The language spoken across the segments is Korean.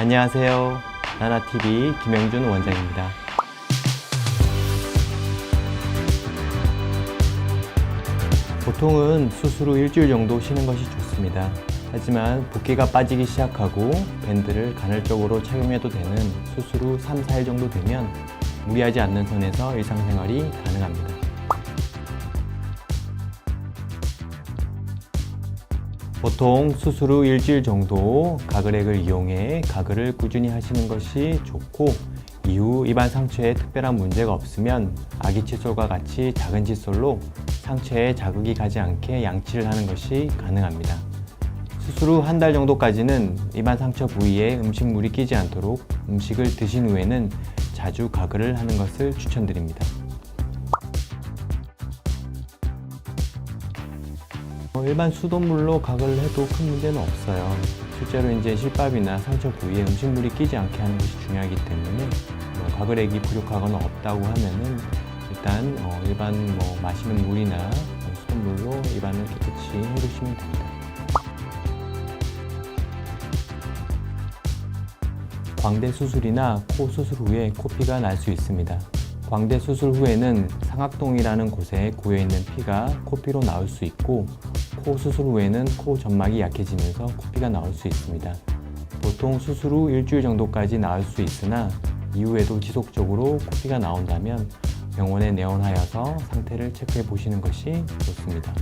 안녕하세요. 나나TV 김영준 원장입니다. 보통은 수술 후 일주일 정도 쉬는 것이 좋습니다. 하지만 붓기가 빠지기 시작하고 밴드를 간헐적으로 착용해도 되는 수술 후 3, 4일 정도 되면 무리하지 않는 선에서 일상생활이 가능합니다. 보통 수술 후 일주일 정도 가글액을 이용해 가글을 꾸준히 하시는 것이 좋고, 이후 입안 상처에 특별한 문제가 없으면 아기 칫솔과 같이 작은 칫솔로 상처에 자극이 가지 않게 양치를 하는 것이 가능합니다. 수술 후 한 달 정도까지는 입안 상처 부위에 음식물이 끼지 않도록 음식을 드신 후에는 자주 가글을 하는 것을 추천드립니다. 일반 수돗물로 가글을 해도 큰 문제는 없어요. 실제로 이제 실밥이나 상처 부위에 음식물이 끼지 않게 하는 것이 중요하기 때문에 가글액이 부족하거나 없다고 하면은 일단 일반 마시는 물이나 수돗물로 입안을 깨끗이 헹구시면 됩니다. 광대 수술이나 코 수술 후에 코피가 날 수 있습니다. 광대 수술 후에는 상악동이라는 곳에 고여있는 피가 코피로 나올 수 있고, 코 수술 후에는 코 점막이 약해지면서 코피가 나올 수 있습니다. 보통 수술 후 일주일 정도까지 나을 수 있으나 이후에도 지속적으로 코피가 나온다면 병원에 내원하여서 상태를 체크해 보시는 것이 좋습니다.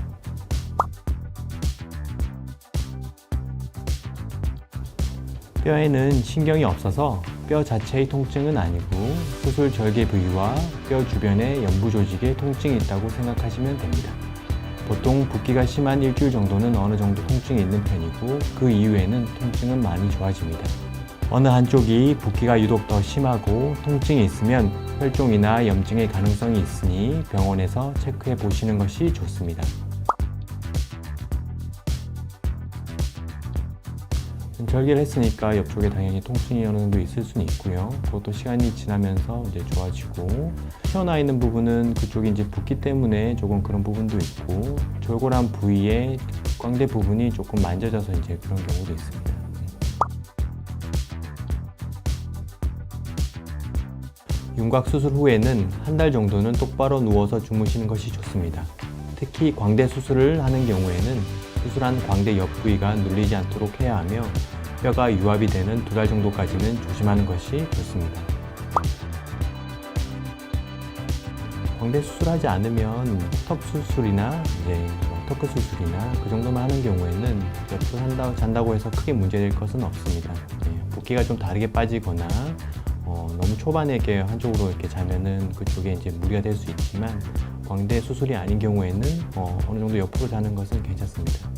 뼈에는 신경이 없어서 뼈 자체의 통증은 아니고 수술 절개 부위와 뼈 주변의 연부 조직에 통증이 있다고 생각하시면 됩니다. 보통 붓기가 심한 일주일 정도는 어느 정도 통증이 있는 편이고, 그 이후에는 통증은 많이 좋아집니다. 어느 한쪽이 붓기가 유독 더 심하고 통증이 있으면 혈종이나 염증의 가능성이 있으니 병원에서 체크해 보시는 것이 좋습니다. 절개를 했으니까 옆쪽에 당연히 통증이 어느 정도 있을 수는 있고요. 그것도 시간이 지나면서 이제 좋아지고, 튀어나와 있는 부분은 그쪽이 이제 붓기 때문에 조금 그런 부분도 있고, 절골한 부위에 광대 부분이 조금 만져져서 이제 그런 경우도 있습니다. 윤곽 수술 후에는 한 달 정도는 똑바로 누워서 주무시는 것이 좋습니다. 특히 광대 수술을 하는 경우에는 수술한 광대 옆 부위가 눌리지 않도록 해야 하며, 뼈가 유압이 되는 2달 정도까지는 조심하는 것이 좋습니다. 광대 수술하지 않으면 턱 수술이나 터크 수술이나 그 정도만 하는 경우에는 옆으로 잔다고 해서 크게 문제될 것은 없습니다. 붓기가 좀 다르게 빠지거나 너무 초반에 이렇게 한쪽으로 이렇게 자면은 그쪽에 이제 무리가 될 수 있지만, 광대 수술이 아닌 경우에는 어느 정도 옆으로 자는 것은 괜찮습니다.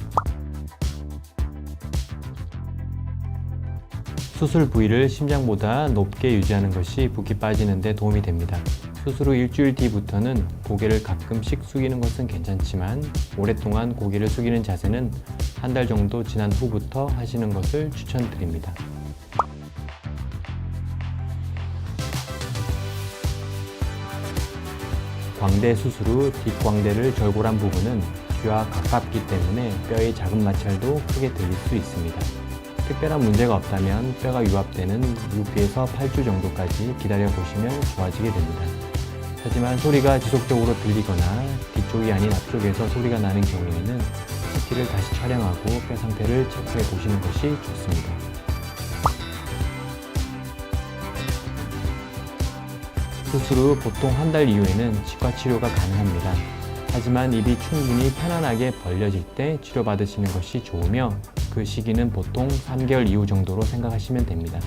수술 부위를 심장보다 높게 유지하는 것이 붓기 빠지는 데 도움이 됩니다. 수술 후 일주일 뒤부터는 고개를 가끔씩 숙이는 것은 괜찮지만, 오랫동안 고개를 숙이는 자세는 한 달 정도 지난 후부터 하시는 것을 추천드립니다. 광대 수술 후 뒷광대를 절골한 부분은 귀와 가깝기 때문에 뼈의 작은 마찰도 크게 들릴 수 있습니다. 특별한 문제가 없다면 뼈가 유압되는 6에서 8주 정도까지 기다려보시면 좋아지게 됩니다. 하지만 소리가 지속적으로 들리거나 뒤쪽이 아닌 앞쪽에서 소리가 나는 경우에는 CT를 다시 촬영하고 뼈 상태를 체크해 보시는 것이 좋습니다. 수술 후 보통 한 달 이후에는 치과 치료가 가능합니다. 하지만 입이 충분히 편안하게 벌려질 때 치료받으시는 것이 좋으며, 그 시기는 보통 3개월 이후 정도로 생각하시면 됩니다.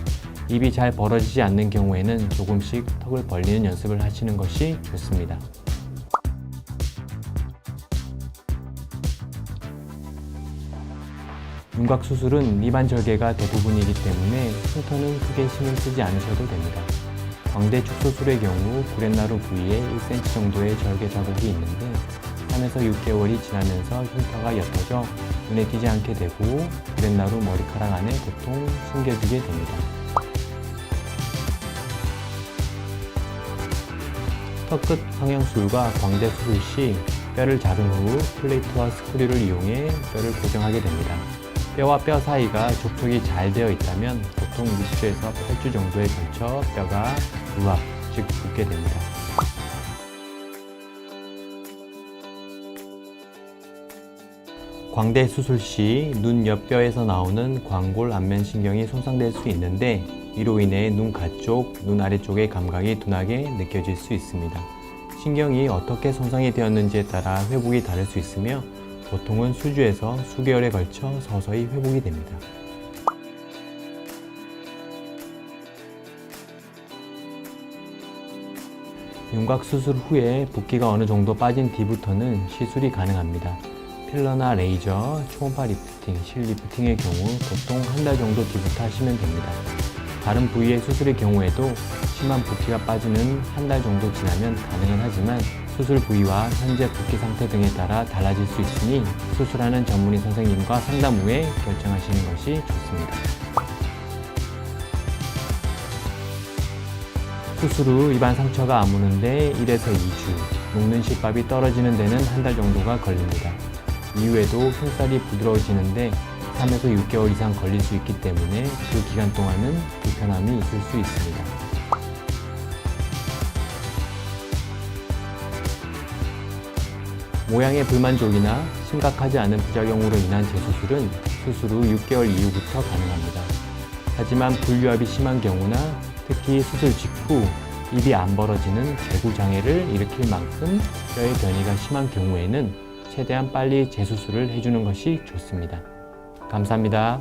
입이 잘 벌어지지 않는 경우에는 조금씩 턱을 벌리는 연습을 하시는 것이 좋습니다. 윤곽 수술은 입안 절개가 대부분이기 때문에 흉터는 크게 신경 쓰지 않으셔도 됩니다. 광대 축소술의 경우 구렛나루 부위에 1cm 정도의 절개 자국이 있는데 3에서 6개월이 지나면서 흉터가 옅어져 눈에 띄지 않게 되고 구렛나루 머리카락 안에 보통 숨겨지게 됩니다. 턱끝 성형술과 광대 수술 시 뼈를 자른 후 플레이트와 스크류를 이용해 뼈를 고정하게 됩니다. 뼈와 뼈 사이가 접촉이 잘 되어 있다면 보통 6주에서 8주 정도에 걸쳐 뼈가 유합, 즉 붙게 됩니다. 광대 수술 시 눈 옆뼈에서 나오는 광골 안면신경이 손상될 수 있는데 이로 인해 눈 가쪽, 눈 아래쪽의 감각이 둔하게 느껴질 수 있습니다. 신경이 어떻게 손상이 되었는지에 따라 회복이 다를 수 있으며 보통은 수주에서 수개월에 걸쳐 서서히 회복이 됩니다. 윤곽 수술 후에 붓기가 어느 정도 빠진 뒤부터는 시술이 가능합니다. 필러나 레이저, 초음파 리프팅, 실리프팅의 경우 보통 한 달 정도 뒤부터 하시면 됩니다. 다른 부위의 수술의 경우에도 심한 붓기가 빠지는 한 달 정도 지나면 가능은 하지만 수술 부위와 현재 붓기 상태 등에 따라 달라질 수 있으니 수술하는 전문의 선생님과 상담 후에 결정하시는 것이 좋습니다. 수술 후 입안 상처가 아무는데 1에서 2주, 녹는 실밥이 떨어지는 데는 한 달 정도가 걸립니다. 이후에도 흉살이 부드러워지는데 3에서 6개월 이상 걸릴 수 있기 때문에 그 기간 동안은 불편함이 있을 수 있습니다. 모양의 불만족이나 심각하지 않은 부작용으로 인한 재수술은 수술 후 6개월 이후부터 가능합니다. 하지만 불유합이 심한 경우나 특히 수술 직후 입이 안 벌어지는 개구 장애를 일으킬 만큼 뼈의 변이가 심한 경우에는 최대한 빨리 재수술을 해주는 것이 좋습니다. 감사합니다.